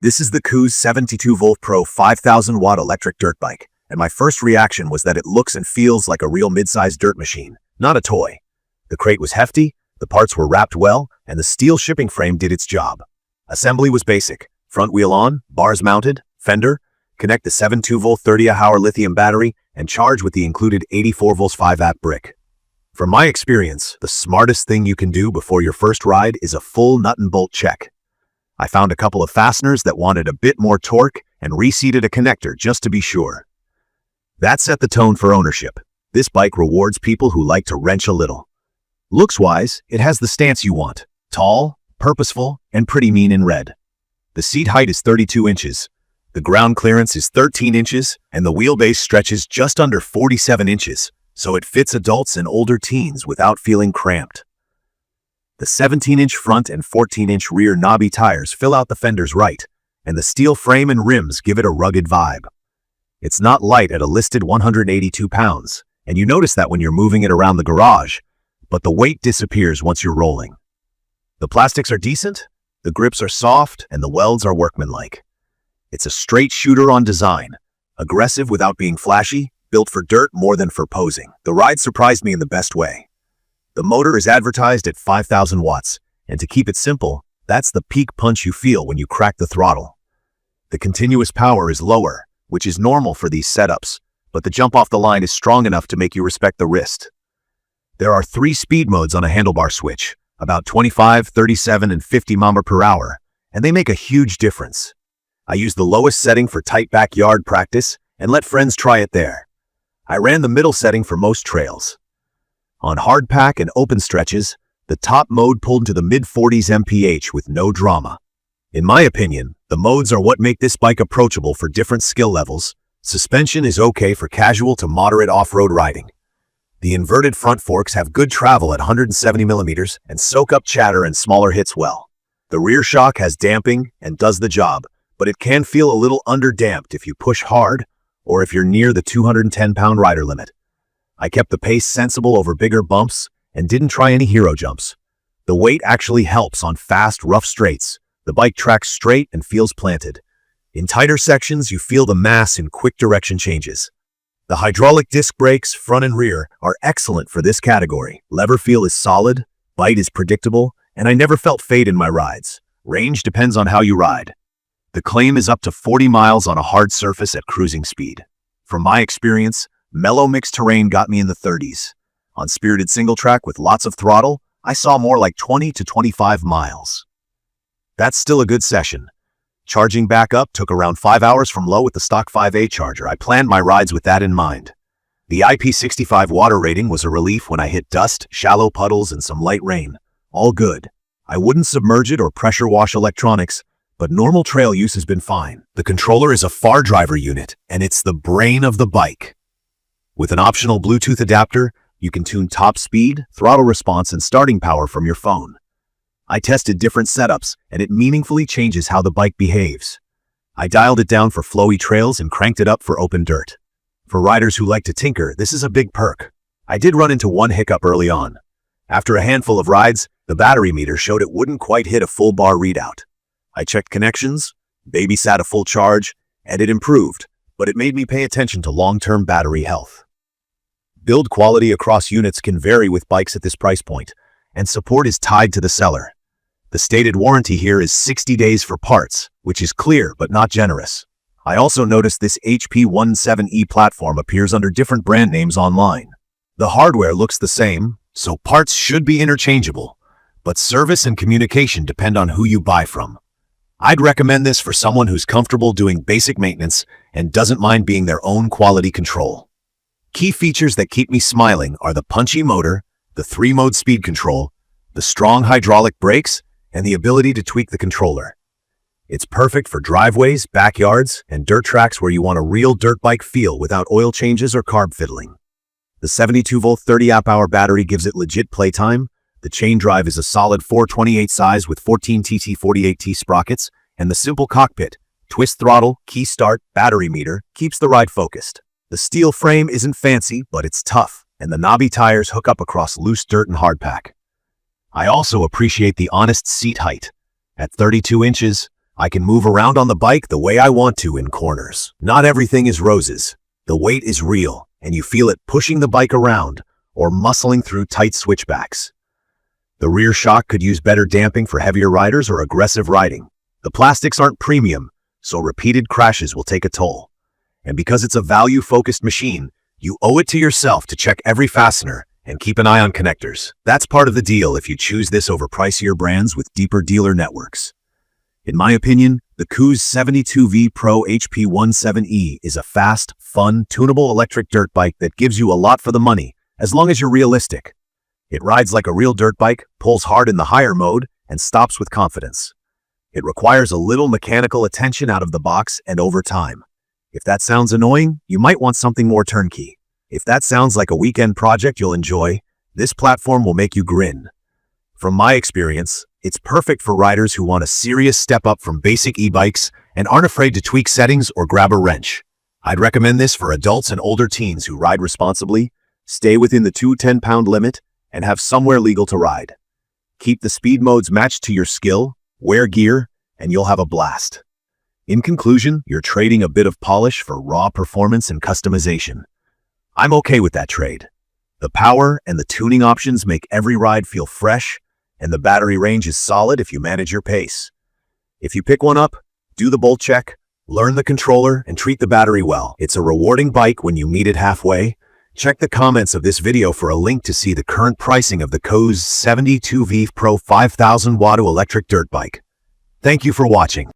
This is the KOOZ 72v Pro 5000 watt electric dirt bike, and my first reaction was that it looks and feels like a real mid-sized dirt machine, not a toy. The crate was hefty, the parts were wrapped well, and the steel shipping frame did its job. Assembly was basic: front wheel on, bars mounted, fender, connect the 72v 30Ah lithium battery, and charge with the included 84v 5-amp brick. From my experience, the smartest thing you can do before your first ride is a full nut and bolt check. I found a couple of fasteners that wanted a bit more torque and reseated a connector just to be sure. That set the tone for ownership. This bike rewards people who like to wrench a little. Looks-wise, it has the stance you want: tall, purposeful, and pretty mean in red. The seat height is 32 inches. The ground clearance is 13 inches, and the wheelbase stretches just under 47 inches, so it fits adults and older teens without feeling cramped. The 17-inch front and 14-inch rear knobby tires fill out the fenders right, and the steel frame and rims give it a rugged vibe. It's not light at a listed 182 pounds, and you notice that when you're moving it around the garage, but the weight disappears once you're rolling. The plastics are decent, the grips are soft, and the welds are workmanlike. It's a straight shooter on design, aggressive without being flashy, built for dirt more than for posing. The ride surprised me in the best way. The motor is advertised at 5,000 watts, and to keep it simple, that's the peak punch you feel when you crack the throttle. The continuous power is lower, which is normal for these setups, but the jump off the line is strong enough to make you respect the wrist. There are 3 speed modes on a handlebar switch, about 25, 37, and 50 mph, and they make a huge difference. I used the lowest setting for tight backyard practice and let friends try it there. I ran the middle setting for most trails. On hard pack and open stretches, the top mode pulled to the mid-40s mph with no drama. In my opinion, the modes are what make this bike approachable for different skill levels. Suspension is okay for casual to moderate off-road riding. The inverted front forks have good travel at 170 mm and soak up chatter and smaller hits well. The rear shock has damping and does the job, but it can feel a little under-damped if you push hard or if you're near the 210-pound rider limit. I kept the pace sensible over bigger bumps and didn't try any hero jumps. The weight actually helps on fast, rough straights. The bike tracks straight and feels planted. In tighter sections, you feel the mass in quick direction changes. The hydraulic disc brakes, front and rear, are excellent for this category. Lever feel is solid, bite is predictable, and I never felt fade in my rides. Range depends on how you ride. The claim is up to 40 miles on a hard surface at cruising speed. From my experience, mellow mixed terrain got me in the 30s. On spirited single track with lots of throttle, I saw more like 20 to 25 miles. That's still a good session. Charging back up took around 5 hours from low with the stock 5A charger. I planned my rides with that in mind. The IP65 water rating was a relief when I hit dust, shallow puddles, and some light rain. All good. I wouldn't submerge it or pressure wash electronics, but normal trail use has been fine. The controller is a far driver unit, and it's the brain of the bike. With an optional Bluetooth adapter, you can tune top speed, throttle response, and starting power from your phone. I tested different setups, and it meaningfully changes how the bike behaves. I dialed it down for flowy trails and cranked it up for open dirt. For riders who like to tinker, this is a big perk. I did run into one hiccup early on. After a handful of rides, the battery meter showed it wouldn't quite hit a full bar readout. I checked connections, babysat a full charge, and it improved, but it made me pay attention to long-term battery health. Build quality across units can vary with bikes at this price point, and support is tied to the seller. The stated warranty here is 60 days for parts, which is clear but not generous. I also noticed this HP17E platform appears under different brand names online. The hardware looks the same, so parts should be interchangeable, but service and communication depend on who you buy from. I'd recommend this for someone who's comfortable doing basic maintenance and doesn't mind being their own quality control. Key features that keep me smiling are the punchy motor, the 3-mode speed control, the strong hydraulic brakes, and the ability to tweak the controller. It's perfect for driveways, backyards, and dirt tracks where you want a real dirt bike feel without oil changes or carb fiddling. The 72v 30Ah battery gives it legit playtime. The chain drive is a solid 428 size with 14 TT48T sprockets, and the simple cockpit, twist throttle, key start, battery meter keeps the ride focused. The steel frame isn't fancy, but it's tough, and the knobby tires hook up across loose dirt and hardpack. I also appreciate the honest seat height. At 32 inches, I can move around on the bike the way I want to in corners. Not everything is roses. The weight is real, and you feel it pushing the bike around or muscling through tight switchbacks. The rear shock could use better damping for heavier riders or aggressive riding. The plastics aren't premium, so repeated crashes will take a toll. And because it's a value-focused machine, you owe it to yourself to check every fastener and keep an eye on connectors. That's part of the deal if you choose this over pricier brands with deeper dealer networks. In my opinion, the KOOZ 72v Pro HP17E is a fast, fun, tunable electric dirt bike that gives you a lot for the money, as long as you're realistic. It rides like a real dirt bike, pulls hard in the higher mode, and stops with confidence. It requires a little mechanical attention out of the box and over time. If that sounds annoying, you might want something more turnkey. If that sounds like a weekend project you'll enjoy, this platform will make you grin. From my experience, it's perfect for riders who want a serious step up from basic e-bikes and aren't afraid to tweak settings or grab a wrench. I'd recommend this for adults and older teens who ride responsibly, stay within the 210-pound limit, and have somewhere legal to ride. Keep the speed modes matched to your skill, wear gear, and you'll have a blast. In conclusion, you're trading a bit of polish for raw performance and customization. I'm okay with that trade. The power and the tuning options make every ride feel fresh, and the battery range is solid if you manage your pace. If you pick one up, do the bolt check, learn the controller, and treat the battery well. It's a rewarding bike when you meet it halfway. Check the comments of this video for a link to see the current pricing of the KOOZ 72v Pro 5000 Watt electric dirt bike. Thank you for watching.